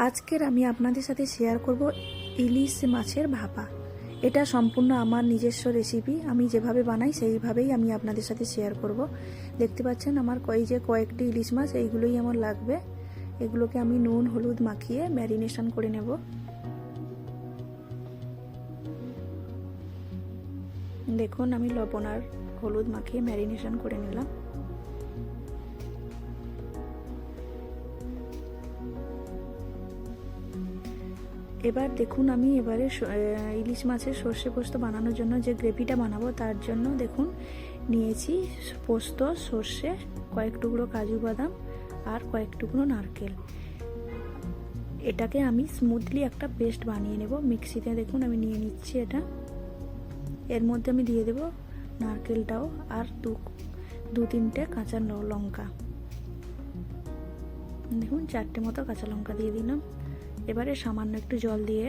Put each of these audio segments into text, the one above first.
আজকের আমি আপনাদের সাথে শেয়ার করব ইলিশ মাছের ভাপা। এটা সম্পূর্ণ আমার নিজস্ব রেসিপি, আমি যেভাবে বানাই সেইভাবেই আমি আপনাদের সাথে শেয়ার করব। দেখতে পাচ্ছেন আমার কয়েকটি ইলিশ মাছ, এইগুলোই আমার লাগবে। এগুলোকে আমি নুন হলুদ মাখিয়ে ম্যারিনেশন করে নেব। দেখুন আমি লবণ আর হলুদ মাখিয়ে ম্যারিনেশন করে নিলাম। এবার দেখুন আমি ইলিশ মাছের সর্ষে পোস্ত বানানোর জন্য যে গ্রেভিটা বানাবো তার জন্য দেখুন নিয়েছি পোস্ত, সর্ষে, কয়েক টুকরো কাজু বাদাম আর কয়েক টুকরো নারকেল। এটাকে আমি স্মুথলি একটা পেস্ট বানিয়ে নেব মিক্সিতে। দেখুন আমি নিয়ে নিচ্ছি এটা। এর মধ্যে আমি দিয়ে দেব নারকেলটাও আর দু তিনটে কাঁচা লঙ্কা। দেখুন 4টে মতো কাঁচা লঙ্কা দিয়ে দিলাম। এবারে সামান্য একটু জল দিয়ে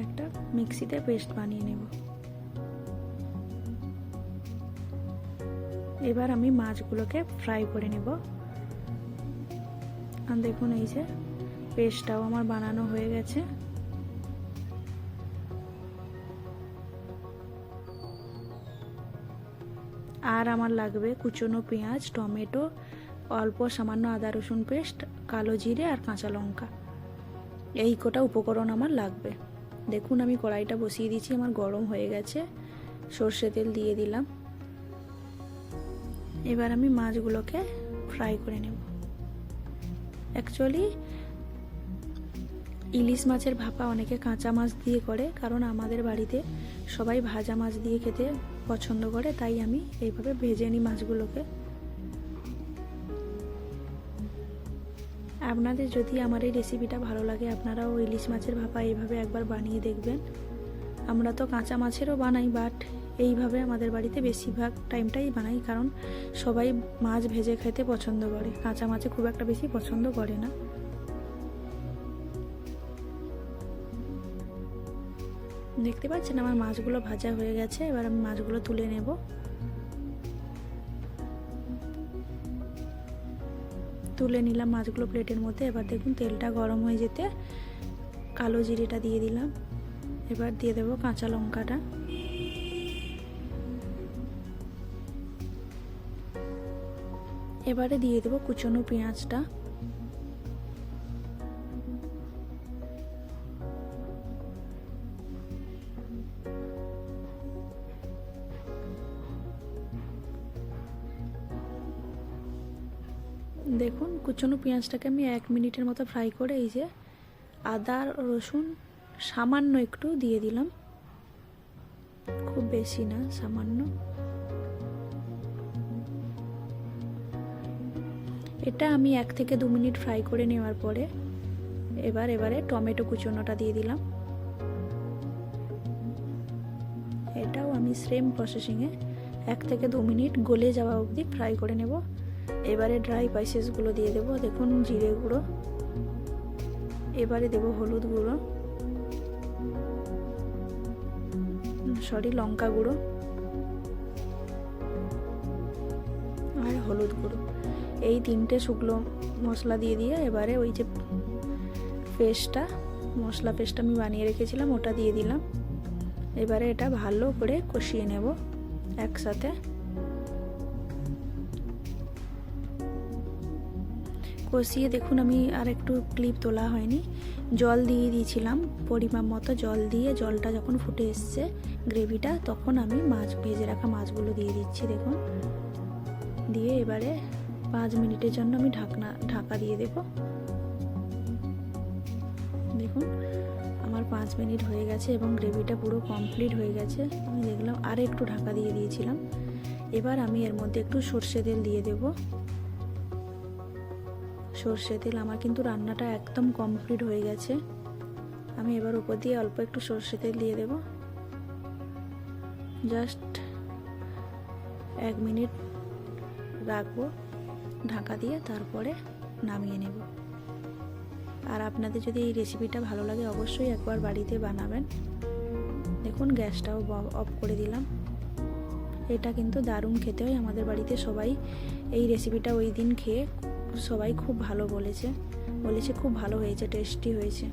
একটা মিক্সিতে পেস্ট বানিয়ে নেব। এবার আমি মাছগুলোকে ফ্রাই করে নেব। আর দেখুন এই যে পেস্টটাও আমার বানানো হয়ে গেছে। আর আমার লাগবে কুচনো পেঁয়াজ, টমেটো, অল্প সামান্য আদা রসুন পেস্ট, কালো জিরে আর কাঁচা লঙ্কা। এই কটা উপকরণ আমার লাগবে। দেখুন আমি কড়াইটা বসিয়ে দিয়েছি, আমার গরম হয়ে গেছে। সর্ষে তেল দিয়ে দিলাম। এবার আমি মাছগুলোকে ফ্রাই করে নেব। অ্যাকচুয়ালি ইলিশ মাছের ভাপা অনেকে কাঁচা মাছ দিয়ে করে, কারণ আমাদের বাড়িতে সবাই ভাজা মাছ দিয়ে খেতে পছন্দ করে, তাই আমি এইভাবে ভেজে নিই মাছগুলোকে। আপনাদের যদি আমার এই রেসিপিটা ভালো লাগে, আপনারাও ইলিশ মাছের ভাপা এইভাবে একবার বানিয়ে দেখবেন। আমরা তো কাঁচা মাছেরও বানাই, বাট এইভাবে আমাদের বাড়িতে বেশিরভাগ টাইমটাই বানাই, কারণ সবাই মাছ ভেজে খেতে পছন্দ করে, কাঁচা মাছে খুব একটা বেশি পছন্দ করে না। দেখতে পাচ্ছেন আমার মাছগুলো ভাজা হয়ে গেছে। এবার আমি মাছগুলো তুলে নেব। তুলে নিলাম মাছগুলো প্লেটের মধ্যে। এবার দেখুন তেলটা গরম হয়ে যেতে কালো জিরেটা দিয়ে দিলাম। এবার দিয়ে দেব কাঁচা লঙ্কাটা। এবারে দিয়ে দেব কুচনো পেঁয়াজটা। দেখুন কুচনো পেঁয়াজটাকে আমি 1 মিনিটের মতো ফ্রাই করে এই যে আদা রসুন সামান্য একটু দিয়ে দিলাম, খুব বেশি না, সামান্য। এটা আমি 1 থেকে 2 মিনিট ফ্রাই করে নেওয়ার পরে এবারে টমেটো কুচনোটা দিয়ে দিলাম। এটাও আমি সেম প্রসেসিংয়ে 1 থেকে 2 মিনিট গলে যাওয়া অবধি ফ্রাই করে নেব। এবারে ড্রাই স্পাইসেসগুলো দিয়ে দেবো। দেখুন জিরে গুঁড়ো, এবারে দেবো লঙ্কা গুঁড়ো আর হলুদ গুঁড়ো। এই 3টে শুকনো মশলা দিয়ে এবারে ওই যে মশলা পেস্টটা আমি বানিয়ে রেখেছিলাম ওটা দিয়ে দিলাম। এবারে এটা ভালো করে কষিয়ে নেব একসাথে। কষিয়ে দেখুন আমি আর একটু ক্লিপ তোলা হয়নি, জল দিয়ে দিয়েছিলাম পরিমাণ মতো। জল দিয়ে জলটা যখন ফুটে এসছে গ্রেভিটা, তখন আমি ভেজে রাখা মাছগুলো দিয়ে দিচ্ছি। দেখুন দিয়ে এবারে 5 মিনিটের জন্য আমি ঢাকা দিয়ে দেব। দেখুন আমার 5 মিনিট হয়ে গেছে এবং গ্রেভিটা পুরো কমপ্লিট হয়ে গেছে। আমি দেখলাম আর একটু ঢাকা দিয়ে দিয়েছিলাম। এবার আমি এর মধ্যে একটু সর্ষে তেল দিয়ে দেব। সর্ষে তেল আমার কিন্তু রান্নাটা একদম কমপ্লিট হয়ে গেছে। আমি এবার উপর দিয়ে অল্প একটু সর্ষে তেল দিয়ে দেব। জাস্ট 1 মিনিট রাখবো ঢাকা দিয়ে, তারপরে নামিয়ে নেব। আর আপনাদের যদি এই রেসিপিটা ভালো লাগে অবশ্যই একবার বাড়িতে বানাবেন। দেখুন গ্যাসটাও অফ করে দিলাম। এটা কিন্তু দারুণ খেতে হয়। আমাদের বাড়িতে সবাই এই রেসিপিটা ওই দিন খেয়ে সবাই খুব ভালো বলেছে খুব ভালো হয়েছে, টেস্টি হয়েছে।